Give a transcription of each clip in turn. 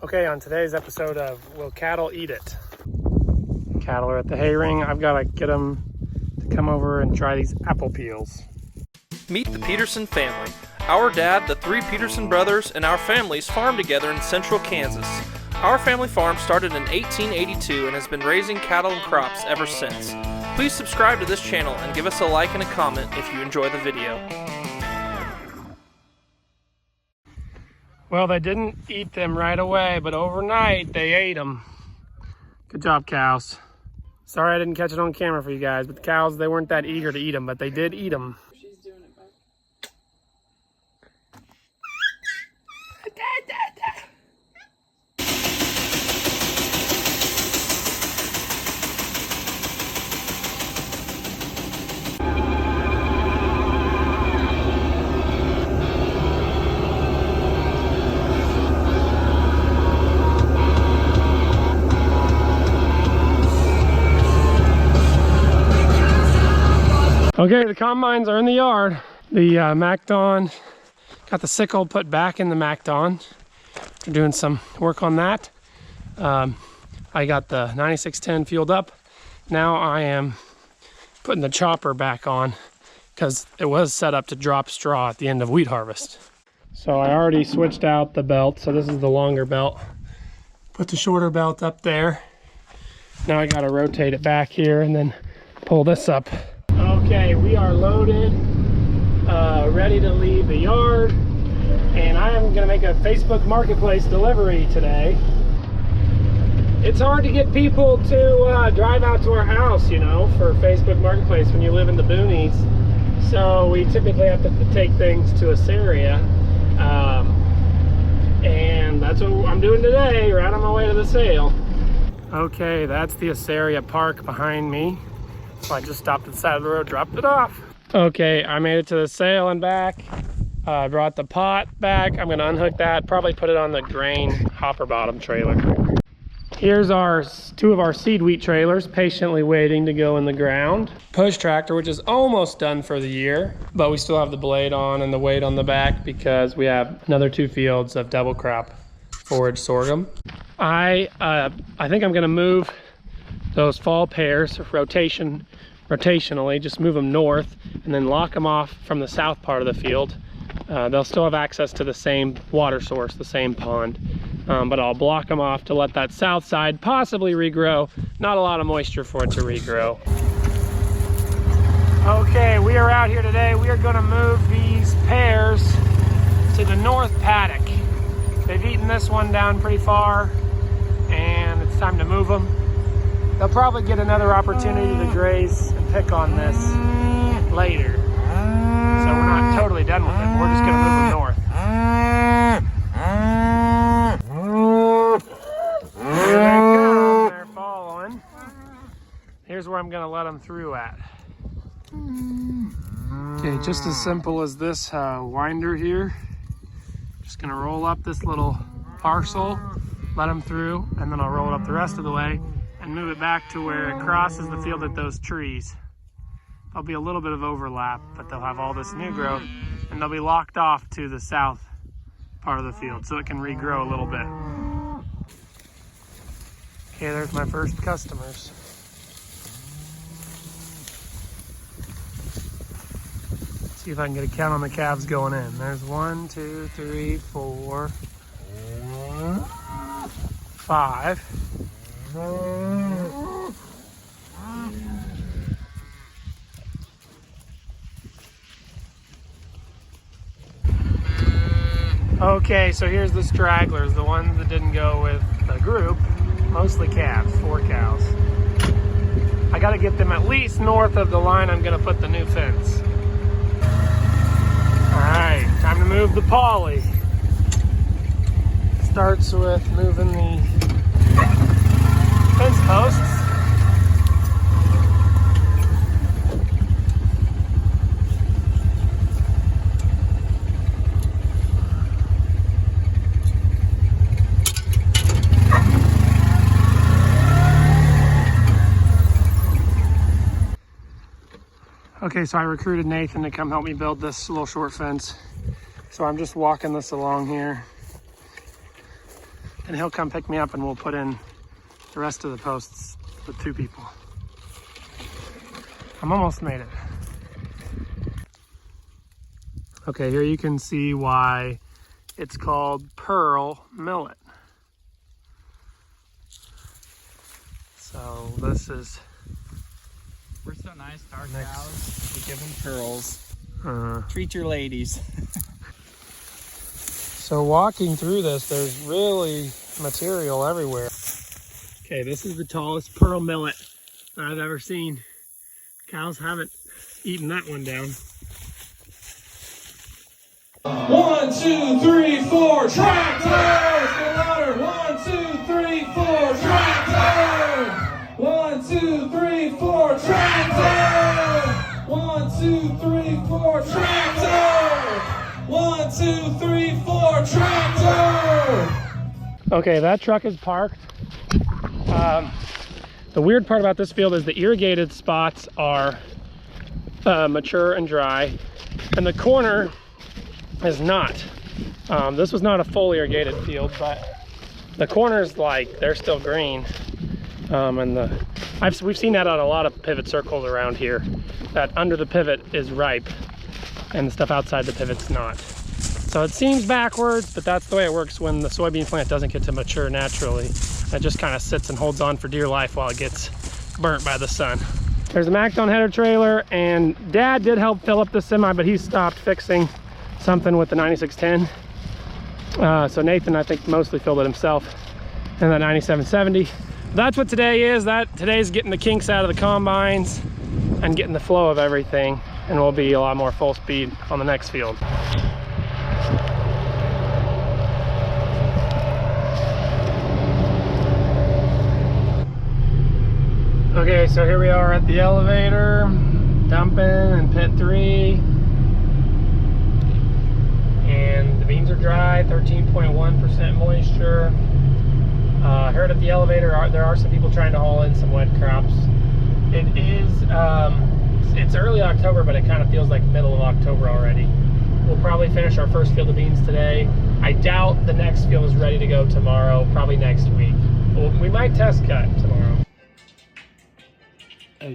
Okay, on today's episode of Will Cattle Eat It? Cattle are at the hay ring. I've got to get them to come over and try these apple peels. Meet the Peterson family. Our dad, the three Peterson brothers, and our families farm together in central Kansas. Our family farm started in 1882 and has been raising cattle and crops ever since. Please subscribe to this channel and give us a like and a comment if you enjoy the video. Well, they didn't eat them right away, but overnight they ate them. Good job, cows. Sorry I didn't catch it on camera for you guys, but the cows, they weren't that eager to eat them, but they did eat them. She's doing it, bud. Okay, the combines are in the yard. The MacDon, got the sickle put back in the MacDon. We're doing some work on that. I got the 9610 fueled up. Now I am putting the chopper back on because it was set up to drop straw at the end of wheat harvest. So I already switched out the belt. So this is the longer belt. Put the shorter belt up there. Now I got to rotate it back here and then pull this up. Okay, we are loaded, ready to leave the yard, and I am going to make a Facebook Marketplace delivery today. It's hard to get people to drive out to our house, you know, for Facebook Marketplace when you live in the boonies. So we typically have to take things to Assyria, and that's what I'm doing today, right on my way to the sale. Okay, that's the Assyria Park behind me. So I just stopped at the side of the road, dropped it off. Okay, I made it to the sale and back. I brought the pot back. I'm gonna unhook that, probably put it on the grain hopper bottom trailer. Here's two of our seed wheat trailers, patiently waiting to go in the ground. Push tractor, which is almost done for the year, but we still have the blade on and the weight on the back because we have another 2 fields of double crop forage sorghum. I think I'm gonna move those fall pears rotationally, just move them north and then lock them off from the south part of the field. They'll still have access to the same water source, the same pond, but I'll block them off to let that south side possibly regrow. Not a lot of moisture for it to regrow. Okay, we are out here today. We are gonna move these pears to the north paddock. They've eaten this one down pretty far and it's time to move them. They'll probably get another opportunity to graze and pick on this later. So we're not totally done with them. We're just gonna move them north. Here they come, they're following. Here's where I'm gonna let them through at. Okay, just as simple as this winder here. Just gonna roll up this little parcel, let them through, and then I'll roll it up the rest of the way and move it back to where it crosses the field at those trees. There'll be a little bit of overlap, but they'll have all this new growth and they'll be locked off to the south part of the field so it can regrow a little bit. Okay, there's my first customers. Let's see if I can get a count on the calves going in. There's 1, 2, 3, 4, 5. Okay, so here's the stragglers, the ones that didn't go with the group, mostly calves, 4 cows. I gotta get them at least north of the line I'm gonna put the new fence. All right, time to move the poly. Starts with moving the fence posts. Okay, so I recruited Nathan to come help me build this little short fence. So I'm just walking this along here. and he'll come pick me up and we'll put in the rest of the posts with 2 people. I'm almost made it. Okay, here you can see why it's called pearl millet. So this is... We're so nice to our cows. We give them pearls. Treat your ladies. So walking through this, there's really material everywhere. Okay, this is the tallest pearl millet that I've ever seen. Cows haven't eaten that one down. 1, 2, 3, 4, tractors! Go louder! 1, 2, 3, 4, tractors! 1, 2, 3, 4, tractors! 1, 2, 3, 4, tractors! 1, 2, 3, 4, tractors! Okay, that truck is parked. The weird part about this field is the irrigated spots are mature and dry, and the corner is not. This was not a full irrigated field, but the corners, like, they're still green. And we've seen that on a lot of pivot circles around here, that under the pivot is ripe and the stuff outside the pivot's not. So it seems backwards, but that's the way it works when the soybean plant doesn't get to mature naturally. It just kind of sits and holds on for dear life while it gets burnt by the sun. There's a MacDon header trailer, and Dad did help fill up the semi, but he stopped fixing something with the 9610. So Nathan, I think, mostly filled it himself, and that 9770. That's what today is. Today's getting the kinks out of the combines and getting the flow of everything, and we'll be a lot more full speed on the next field. Okay, so here we are at the elevator, dumping in pit 3. And the beans are dry, 13.1% moisture. I heard at the elevator there are some people trying to haul in some wet crops. It is, it's early October, but it kind of feels like middle of October already. We'll probably finish our first field of beans today. I doubt the next field is ready to go tomorrow, probably next week. We might test cut tomorrow. I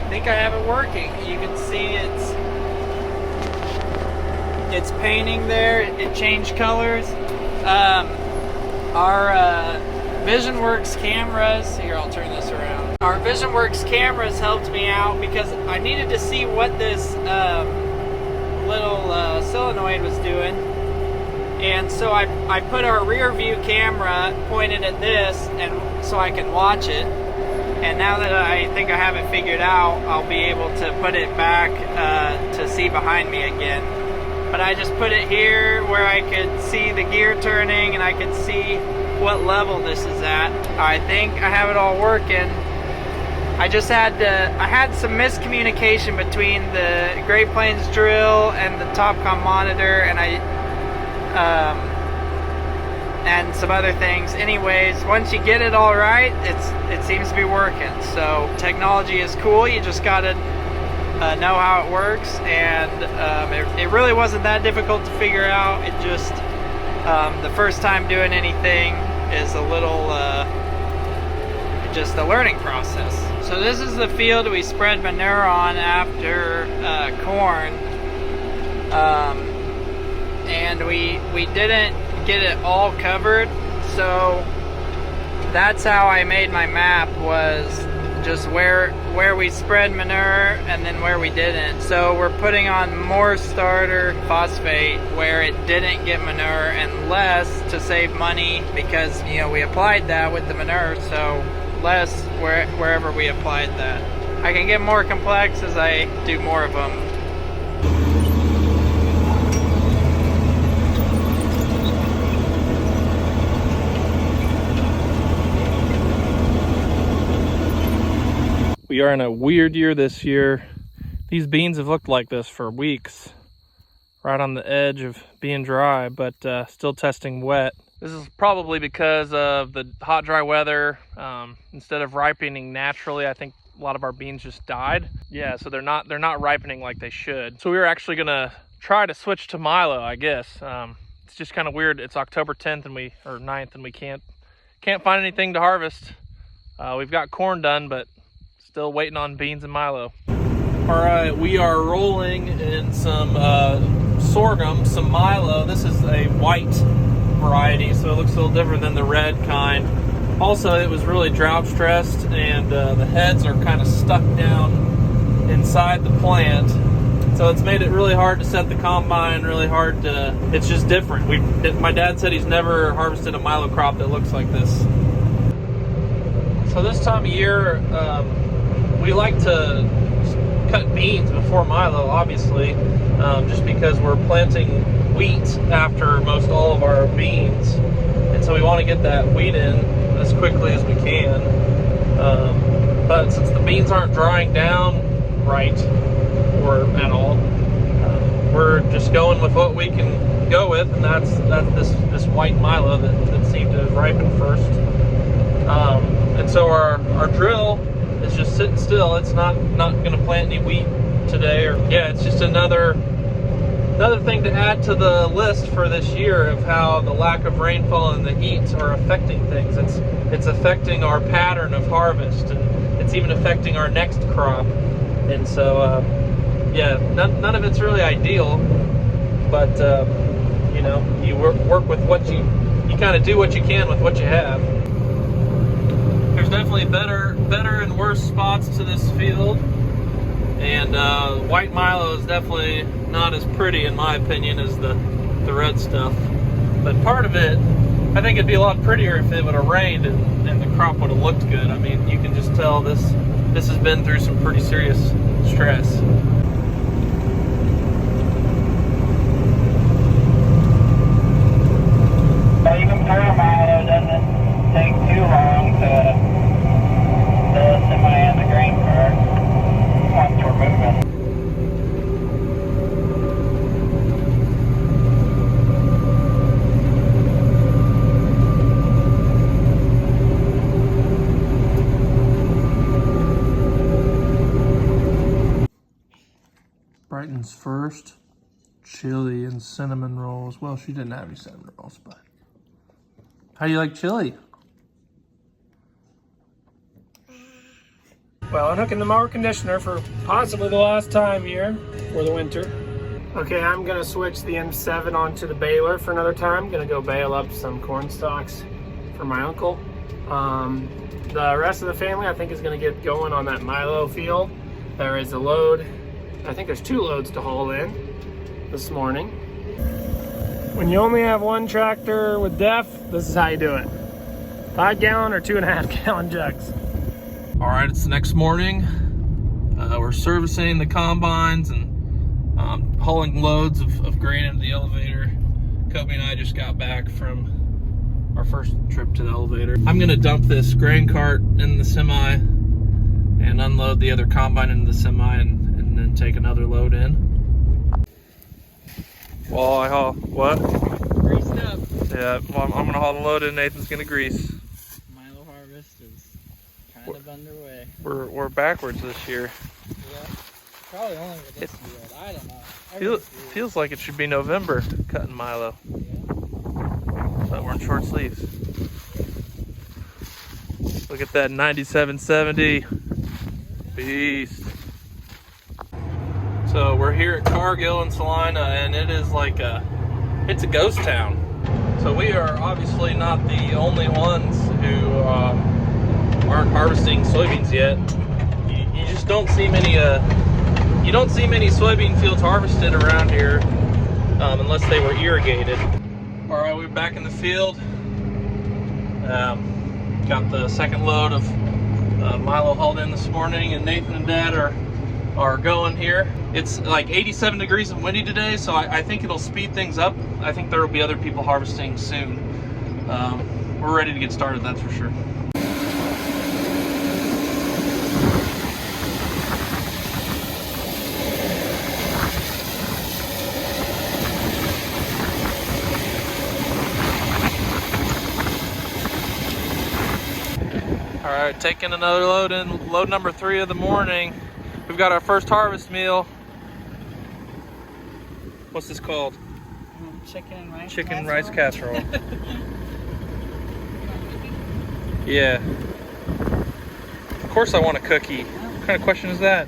think I have it working. You can see it's painting there. It changed colors. Our VisionWorks cameras, here, I'll turn this around. Our VisionWorks cameras helped me out because I needed to see what this little solenoid was doing. And so I put our rear view camera pointed at this, and so I can watch it. And now that I think I have it figured out, I'll be able to put it back to see behind me again. But I just put it here where I could see the gear turning and I could see what level this is at. I think I have it all working. I had some miscommunication between the Great Plains drill and the Topcon monitor, and and some other things. Anyways, once you get it all right, it seems to be working. So technology is cool. You just gotta know how it works, and it really wasn't that difficult to figure out. It just the first time doing anything is a little just a learning process. So this is the field we spread manure on after corn, and we didn't get it all covered, so that's how I made my map, was just where we spread manure and then where we didn't. So we're putting on more starter phosphate where it didn't get manure, and less to save money because, you know, we applied that with the manure, so less wherever we applied that. I can get more complex as I do more of them. We are in a weird year this year. These beans have looked like this for weeks, right on the edge of being dry, but still testing wet. This is probably because of the hot, dry weather. Instead of ripening naturally, I think a lot of our beans just died. Yeah, so they're not ripening like they should. So we were actually gonna try to switch to milo, I guess. It's just kind of weird. It's October 10th or 9th, and we can't find anything to harvest. We've got corn done, but still waiting on beans and milo. All right, we are rolling in some sorghum, some milo. This is a white variety, so it looks a little different than the red kind. Also, it was really drought stressed, and the heads are kind of stuck down inside the plant. So it's made it really hard to set the combine, really hard to, it's just different. My dad said he's never harvested a milo crop that looks like this. So this time of year, we like to cut beans before milo, obviously, just because we're planting wheat after most all of our beans. And so we want to get that wheat in as quickly as we can. But since the beans aren't drying down right, or at all, we're just going with what we can go with, and that's this white milo that seemed to ripen first. And so our drill is just sitting still. It's not going to plant any wheat today, or yeah, it's just another thing to add to the list for this year of how the lack of rainfall and the heat are affecting things. It's affecting our pattern of harvest, and it's even affecting our next crop. And so yeah, none of it's really ideal, but you know, you work with what you kind of do what you can with what you have. There's definitely better and worse spots to this field, and white milo is definitely not as pretty, in my opinion, as the red stuff. But part of it, I think it'd be a lot prettier if it would have rained and the crop would have looked good. I mean, you can just tell this has been through some pretty serious stress. Even pure milo doesn't take too long to the semi and the grain cart once we're moving. Brighton's first chili and cinnamon rolls. Well, she didn't have any cinnamon rolls, but how do you like chili? Well, unhooking the mower conditioner for possibly the last time here for the winter. Okay, I'm gonna switch the M7 onto the baler for another time. I'm gonna go bale up some corn stalks for my uncle. The rest of the family, I think, is gonna get going on that milo field. There is a load. I think there's 2 loads to haul in this morning. When you only have one tractor with DEF, this is how you do it. 5 gallon or 2.5 gallon jugs. All right, it's the next morning. We're servicing the combines and hauling loads of grain into the elevator. Kobe and I just got back from our first trip to the elevator. I'm gonna dump this grain cart in the semi and unload the other combine into the semi and then take another load in. Well, I haul what? Greased up. Yeah, well, I'm gonna haul the load in. Nathan's gonna grease. Milo harvest is kind of underway. We're backwards this year. Yeah, probably only with this field. I don't know. Feels like it should be November cutting milo. Yeah. But we're in short sleeves. Look at that 9770 beast. So we're here at Cargill in Salina, and it is like it's a ghost town. So we are obviously not the only ones who aren't harvesting soybeans yet. You just don't see many you don't see many soybean fields harvested around here unless they were irrigated. All right, we're back in the field. Got the second load of milo hauled in this morning, and Nathan and Dad are going here. It's like 87 degrees and windy today, so I think it'll speed things up. I think there will be other people harvesting soon. We're ready to get started, that's for sure. All right, taking another load in, load number 3 of the morning. We've got our first harvest meal. What's this called? Chicken and rice. Chicken and rice casserole. Yeah. Of course I want a cookie. What kind of question is that?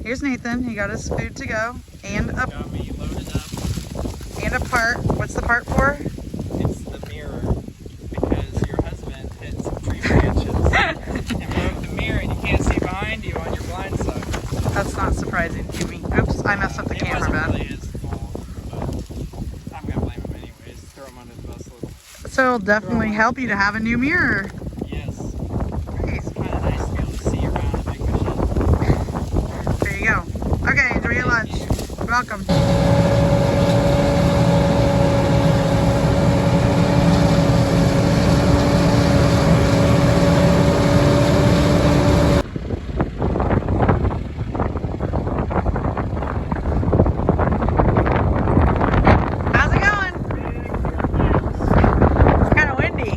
Here's Nathan. He got his food to go and a Got me loaded up. and a part. What's the part for? It's the mirror because your husband hit some tree branches and broke the mirror, and you can't see behind you on your blind side. That's not surprising to me. Oops, I messed up the camera It wasn't bad. really his fault, but I'm gonna blame him anyways. Throw him under the bus a little. So it'll definitely help you to have a new mirror. Yes. Nice. It's kind of nice to be able to see around a big machine. There you go. Okay, enjoy your lunch. Welcome. How's it going? It's kind of windy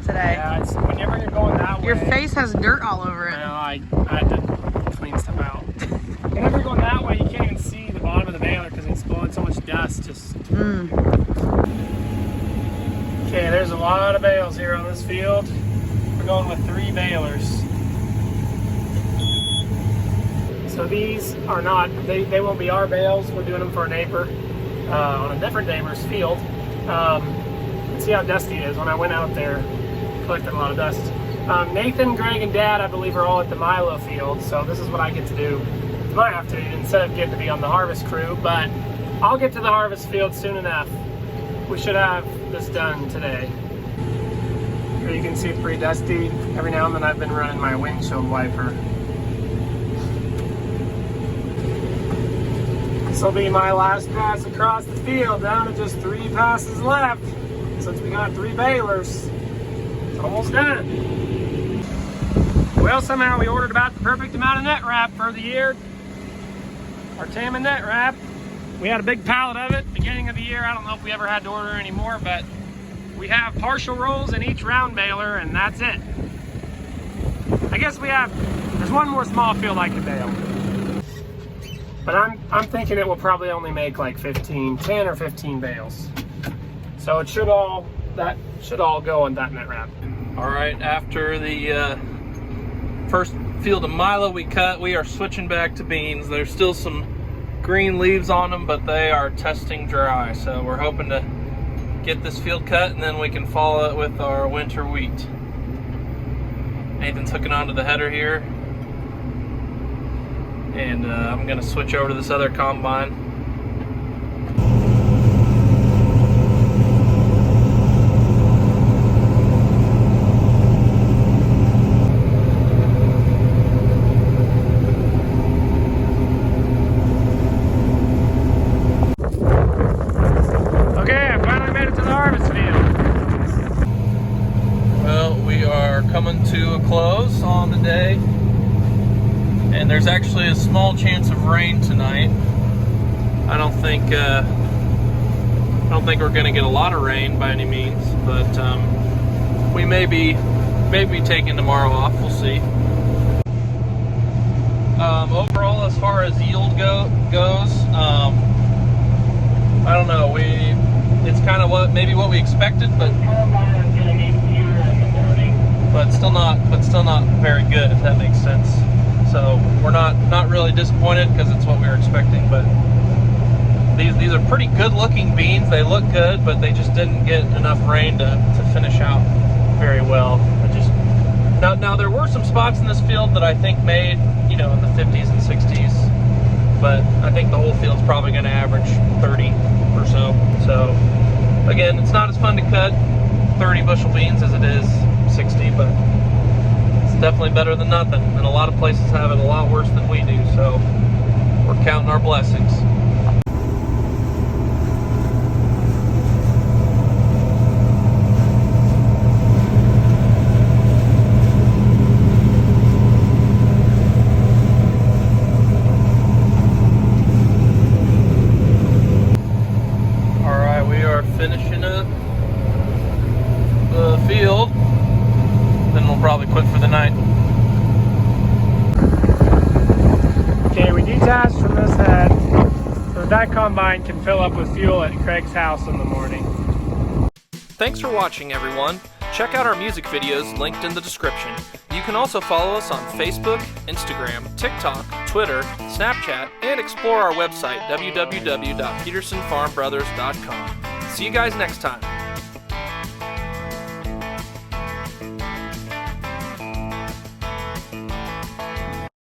today. Yeah, it's, whenever you're going that way. Your face has dirt all over it. Well, I had to clean stuff out. Whenever you're going that way, you can't even see the bottom of the baler because it's blowing so much dust. Just okay. There's a lot of bales here on this field. We're going with 3 balers. So these are not. They won't be our bales. We're doing them for a neighbor on a different neighbor's field. See how dusty it is. When I went out there, collected a lot of dust. Nathan, Greg, and Dad, I believe, are all at the Milo field. So this is what I get to do. My afternoon instead of getting to be on the harvest crew, but I'll get to the harvest field soon enough. We should have this done today. Here you can see it's pretty dusty. Every now and then I've been running my windshield wiper. This will be my last pass across the field, down to just 3 passes left. Since we got 3 balers, it's almost done. Well, somehow we ordered about the perfect amount of net wrap for the year. Our Tama net wrap. We had a big pallet of it beginning of the year. I don't know if we ever had to order any more, but we have partial rolls in each round baler, and that's it. I guess there's one more small field I could bale. But I'm thinking it will probably only make like 10 or 15 bales. So that should all go on that net wrap. All right, after the first field of milo we cut, we are switching back to beans. There's still some green leaves on them, but they are testing dry. So we're hoping to get this field cut, and then we can follow it with our winter wheat. Nathan's hooking onto the header here. And I'm gonna switch over to this other combine. Okay, I finally made it to the harvest field. Well, we are coming to a close on the day. And there's actually a small chance of rain tonight. I don't think we're going to get a lot of rain by any means, but we may be taking tomorrow off. We'll see. Overall, as far as yield goes, I don't know. It's kind of what we expected, but still not very good, if that makes sense. So we're not really disappointed because it's what we were expecting, but these are pretty good looking beans. They look good, but they just didn't get enough rain to finish out very well. Now there were some spots in this field that I think made, in the 50s and 60s, but I think the whole field's probably going to average 30 or so. So again, it's not as fun to cut 30 bushel beans as it is 60, but definitely better than nothing, and a lot of places have it a lot worse than we do, so we're counting our blessings. All right, we are finishing up the field, then we'll probably probably quit for the night. Okay, we detached from this head so that combine can fill up with fuel at Craig's house in the morning. Thanks for watching, everyone. Check out our music videos linked in the description. You can also follow us on Facebook, Instagram, TikTok, Twitter, Snapchat, and explore our website, www.petersonfarmbrothers.com. See you guys next time.